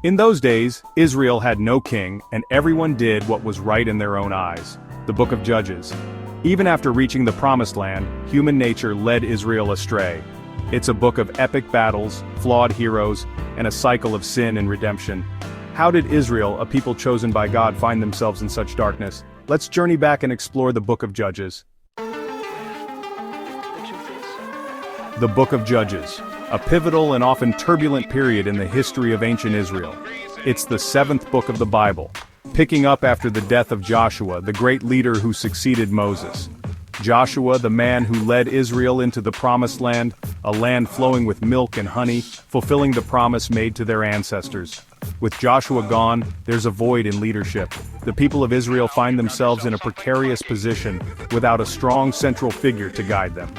In those days, Israel had no king, and everyone did what was right in their own eyes. The Book of Judges. Even after reaching the Promised Land, human nature led Israel astray. It's a book of epic battles, flawed heroes, and a cycle of sin and redemption. How did Israel, a people chosen by God, find themselves in such darkness? Let's journey back and explore the Book of Judges. The Book of Judges, a pivotal and often turbulent period in the history of ancient Israel. It's the seventh book of the Bible, picking up after the death of Joshua, the great leader who succeeded Moses. Joshua, the man who led Israel into the Promised Land, a land flowing with milk and honey, fulfilling the promise made to their ancestors. With Joshua gone, there's a void in leadership. The people of Israel find themselves in a precarious position, without a strong central figure to guide them.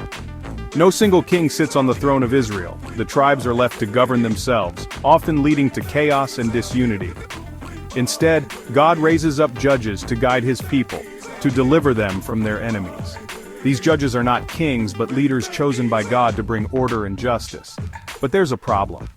No single king sits on the throne of Israel. The tribes are left to govern themselves, often leading to chaos and disunity. Instead, God raises up judges to guide his people, to deliver them from their enemies. These judges are not kings but leaders chosen by God to bring order and justice. But there's a problem.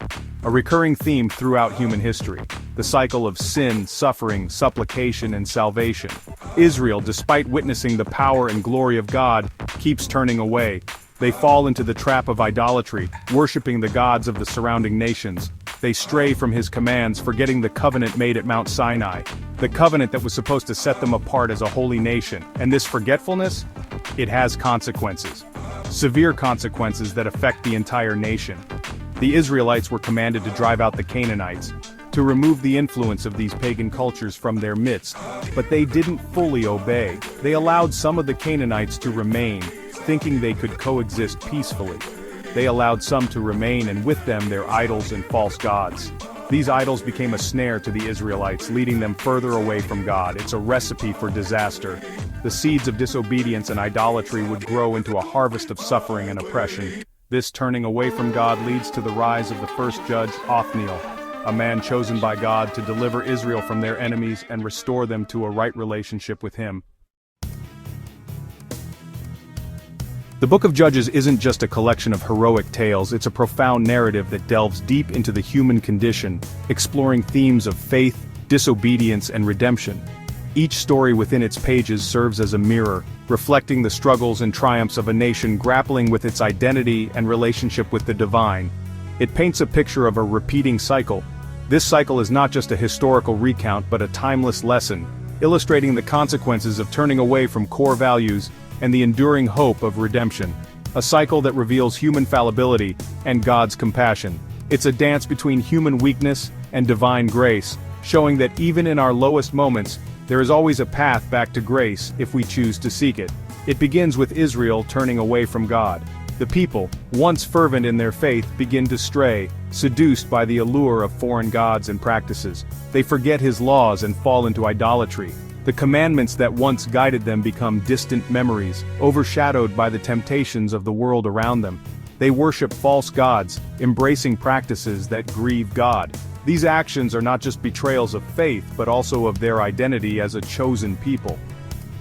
A recurring theme throughout human history. The cycle of sin, suffering, supplication, and salvation. Israel, despite witnessing the power and glory of God, keeps turning away. They fall into the trap of idolatry, worshiping the gods of the surrounding nations. They stray from his commands, forgetting the covenant made at Mount Sinai. The covenant that was supposed to set them apart as a holy nation. And this forgetfulness? It has consequences. Severe consequences that affect the entire nation. The Israelites were commanded to drive out the Canaanites, to remove the influence of these pagan cultures from their midst. But they didn't fully obey. They allowed some of the Canaanites to remain, thinking they could coexist peacefully. They allowed some to remain, and with them their idols and false gods. These idols became a snare to the Israelites, leading them further away from God. It's a recipe for disaster. The seeds of disobedience and idolatry would grow into a harvest of suffering and oppression. This turning away from God leads to the rise of the first judge, Othniel, a man chosen by God to deliver Israel from their enemies and restore them to a right relationship with him. The Book of Judges isn't just a collection of heroic tales, it's a profound narrative that delves deep into the human condition, exploring themes of faith, disobedience, and redemption. Each story within its pages serves as a mirror, reflecting the struggles and triumphs of a nation grappling with its identity and relationship with the divine. It paints a picture of a repeating cycle. This cycle is not just a historical recount but a timeless lesson, illustrating the consequences of turning away from core values and the enduring hope of redemption. A cycle that reveals human fallibility and God's compassion. It's a dance between human weakness and divine grace, showing that even in our lowest moments, there is always a path back to grace if we choose to seek it. It begins with Israel turning away from God. The people, once fervent in their faith, begin to stray, seduced by the allure of foreign gods and practices. They forget his laws and fall into idolatry. The commandments that once guided them become distant memories, overshadowed by the temptations of the world around them. They worship false gods, embracing practices that grieve God. These actions are not just betrayals of faith but also of their identity as a chosen people.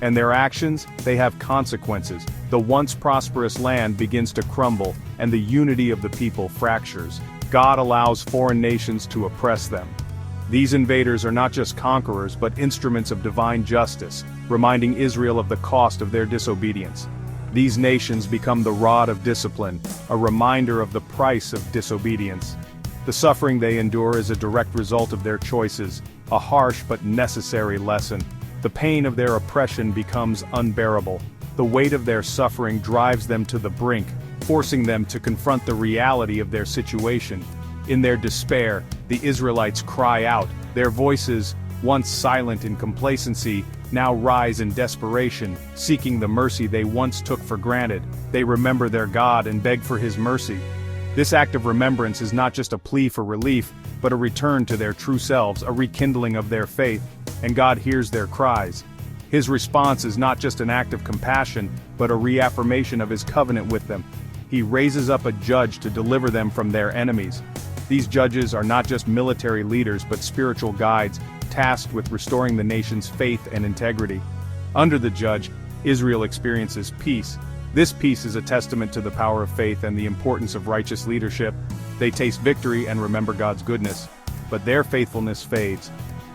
And their actions, they have consequences. The once prosperous land begins to crumble, and the unity of the people fractures. God allows foreign nations to oppress them. These invaders are not just conquerors but instruments of divine justice, reminding Israel of the cost of their disobedience. These nations become the rod of discipline, a reminder of the price of disobedience. The suffering they endure is a direct result of their choices, a harsh but necessary lesson. The pain of their oppression becomes unbearable. The weight of their suffering drives them to the brink, forcing them to confront the reality of their situation. In their despair, the Israelites cry out. Their voices, once silent in complacency, now rise in desperation, seeking the mercy they once took for granted. They remember their God and beg for his mercy. This act of remembrance is not just a plea for relief, but a return to their true selves, a rekindling of their faith, and God hears their cries. His response is not just an act of compassion, but a reaffirmation of his covenant with them. He raises up a judge to deliver them from their enemies. These judges are not just military leaders but spiritual guides, tasked with restoring the nation's faith and integrity. Under the judge, Israel experiences peace. This peace is a testament to the power of faith and the importance of righteous leadership. They taste victory and remember God's goodness. but their faithfulness fades.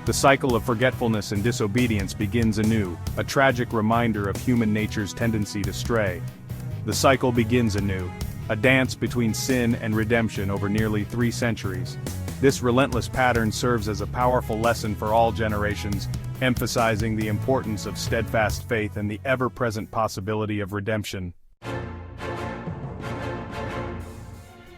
The cycle of forgetfulness and disobedience begins anew, a tragic reminder of human nature's tendency to stray. The cycle begins anew, a dance between sin and redemption over nearly 3 centuries. This relentless pattern serves as a powerful lesson for all generations, emphasizing the importance of steadfast faith and the ever-present possibility of redemption.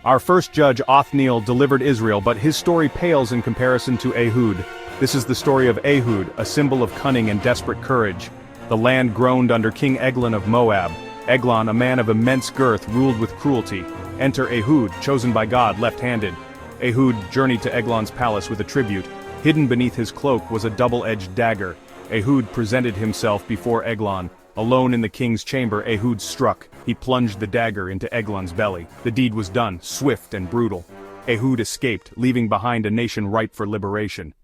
Our first judge Othniel delivered Israel, but his story pales in comparison to Ehud. This is the story of Ehud, a symbol of cunning and desperate courage. The land groaned under King Eglon of Moab. Eglon, a man of immense girth, ruled with cruelty. Enter Ehud, chosen by God, left-handed. Ehud journeyed to Eglon's palace with a tribute. Hidden beneath his cloak was a double-edged dagger. Ehud presented himself before Eglon. Alone in the king's chamber, Ehud struck. He plunged the dagger into Eglon's belly. The deed was done, swift and brutal. Ehud escaped, leaving behind a nation ripe for liberation.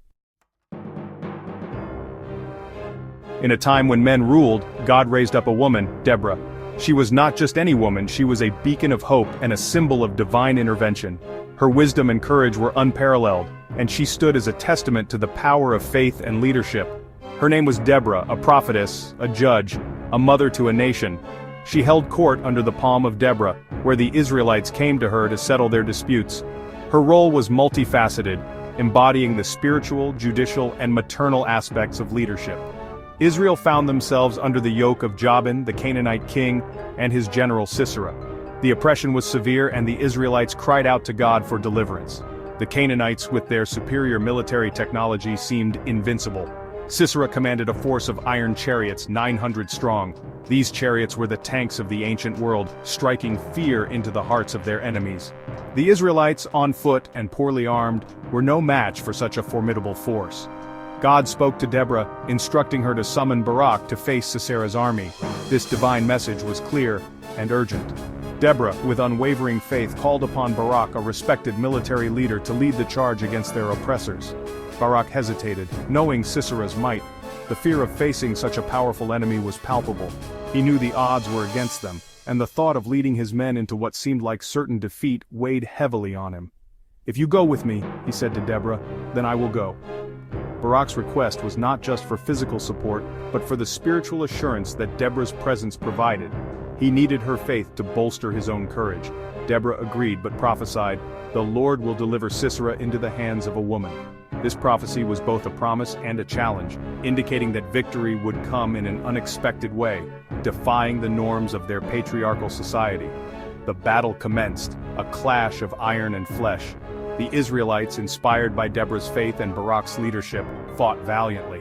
In a time when men ruled, God raised up a woman, Deborah. She was not just any woman, she was a beacon of hope and a symbol of divine intervention. Her wisdom and courage were unparalleled, and she stood as a testament to the power of faith and leadership. Her name was Deborah, a prophetess, a judge, a mother to a nation. She held court under the palm of Deborah, where the Israelites came to her to settle their disputes. Her role was multifaceted, embodying the spiritual, judicial, and maternal aspects of leadership. Israel found themselves under the yoke of Jabin, the Canaanite king, and his general Sisera. The oppression was severe and the Israelites cried out to God for deliverance. The Canaanites, with their superior military technology, seemed invincible. Sisera commanded a force of iron chariots, 900 strong. These chariots were the tanks of the ancient world, striking fear into the hearts of their enemies. The Israelites, on foot and poorly armed, were no match for such a formidable force. God spoke to Deborah, instructing her to summon Barak to face Sisera's army. This divine message was clear and urgent. Deborah, with unwavering faith, called upon Barak, a respected military leader, to lead the charge against their oppressors. Barak hesitated, knowing Sisera's might. The fear of facing such a powerful enemy was palpable. He knew the odds were against them, and the thought of leading his men into what seemed like certain defeat weighed heavily on him. "If you go with me," he said to Deborah, "then I will go." Barak's request was not just for physical support, but for the spiritual assurance that Deborah's presence provided. He needed her faith to bolster his own courage. Deborah agreed but prophesied, "The Lord will deliver Sisera into the hands of a woman." This prophecy was both a promise and a challenge, indicating that victory would come in an unexpected way, defying the norms of their patriarchal society. The battle commenced, a clash of iron and flesh. The Israelites, inspired by Deborah's faith and Barak's leadership, fought valiantly.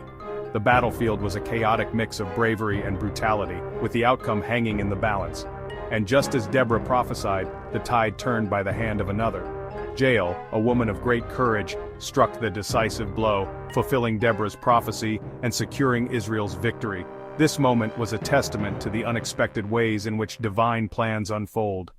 The battlefield was a chaotic mix of bravery and brutality, with the outcome hanging in the balance. And just as Deborah prophesied, the tide turned by the hand of another. Jael, a woman of great courage, struck the decisive blow, fulfilling Deborah's prophecy and securing Israel's victory. This moment was a testament to the unexpected ways in which divine plans unfold.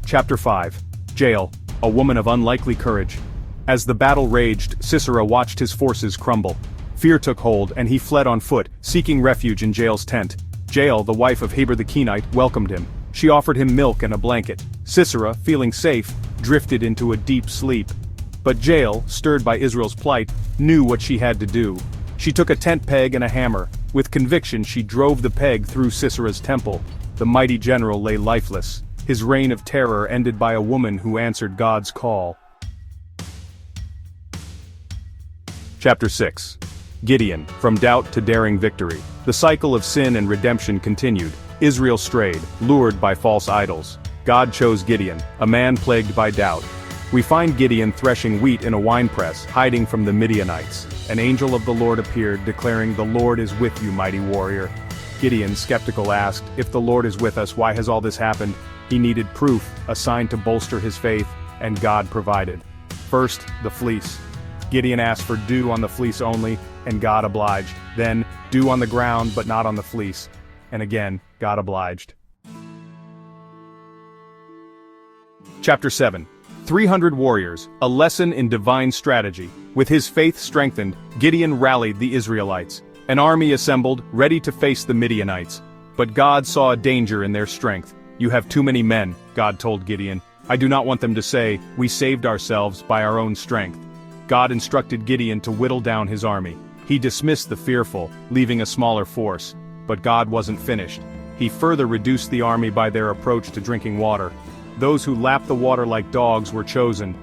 Chapter 5. Jael, a woman of unlikely courage. As the battle raged, Sisera watched his forces crumble. Fear took hold, and he fled on foot, seeking refuge in Jael's tent. Jael, the wife of Heber the Kenite, welcomed him. She offered him milk and a blanket. Sisera, feeling safe, drifted into a deep sleep. But Jael, stirred by Israel's plight, knew what she had to do. She took a tent peg and a hammer. With conviction, she drove the peg through Sisera's temple. The mighty general lay lifeless. His reign of terror ended by a woman who answered God's call. Chapter 6. Gideon, from doubt to daring victory. The cycle of sin and redemption continued. Israel strayed, lured by false idols. God chose Gideon, a man plagued by doubt. We find Gideon threshing wheat in a winepress, hiding from the Midianites. An angel of the Lord appeared, declaring, "The Lord is with you, mighty warrior." Gideon, skeptical, asked, "If the Lord is with us, why has all this happened?" He needed proof, a sign to bolster his faith, and God provided. First, the fleece. Gideon asked for dew on the fleece only, and God obliged. Then, dew on the ground but not on the fleece. And again, God obliged. Chapter 7. 300 warriors, a lesson in divine strategy. With his faith strengthened, Gideon rallied the Israelites. An army assembled, ready to face the Midianites. But God saw a danger in their strength. "You have too many men," God told Gideon. I do not want them to say, "We saved ourselves by our own strength." God instructed Gideon to whittle down his army. He dismissed the fearful, leaving a smaller force. But God wasn't finished. He further reduced the army by their approach to drinking water. Those who lapped the water like dogs were chosen.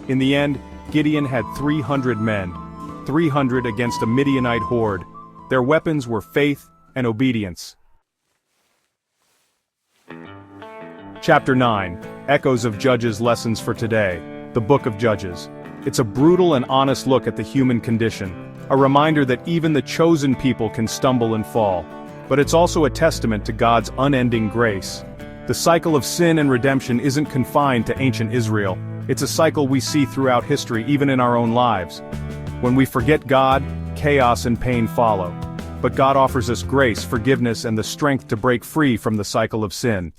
In the end, Gideon had 300 men. 300 against a Midianite horde. Their weapons were faith and obedience. Chapter 9. Echoes of Judges. Lessons for today. The Book of Judges. It's a brutal and honest look at the human condition. A reminder that even the chosen people can stumble and fall. But it's also a testament to God's unending grace. The cycle of sin and redemption isn't confined to ancient Israel. It's a cycle we see throughout history, even in our own lives. When we forget God, chaos and pain follow. But God offers us grace, forgiveness, and the strength to break free from the cycle of sin.